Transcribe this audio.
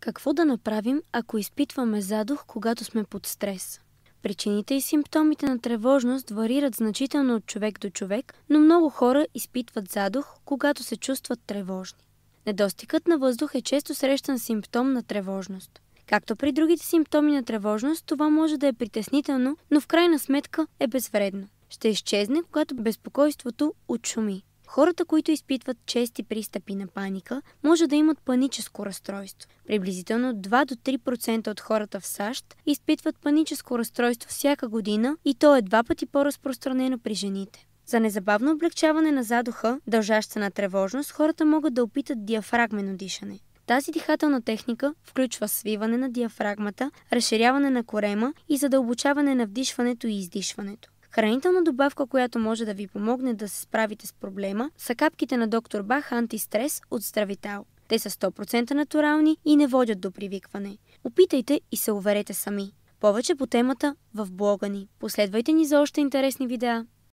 Какво да направим, ако изпитваме задух, когато сме под стрес? Причините и симптомите на тревожност варират значително от човек до човек, но много хора изпитват задух, когато се чувстват тревожни. Недостигът на въздух е често срещан симптом на тревожност. Както при другите симптоми на тревожност, това може да е притеснително, но в крайна сметка е безвредно. Ще изчезне, когато безпокойството отшуми. Хората, които изпитват чести пристъпи на паника, може да имат паническо разстройство. Приблизително 2 до 3% от хората в САЩ изпитват паническо разстройство всяка година и то е 2 пъти по-разпространено при жените. За незабавно облегчаване на задуха, дължащ се на тревожност, хората могат да опитат диафрагмено дишане. Тази дихателна техника включва свиване на диафрагмата, разширяване на корема и задълбочаване на вдишването и издишването. Хранителна добавка, която може да ви помогне да се справите с проблема, са капките на доктор Бах антистрес от Здравитал. Те са 100% натурални и не водят до привикване. Опитайте и се уверете сами. Повече по темата в блога ни. Последвайте ни за още интересни видеа.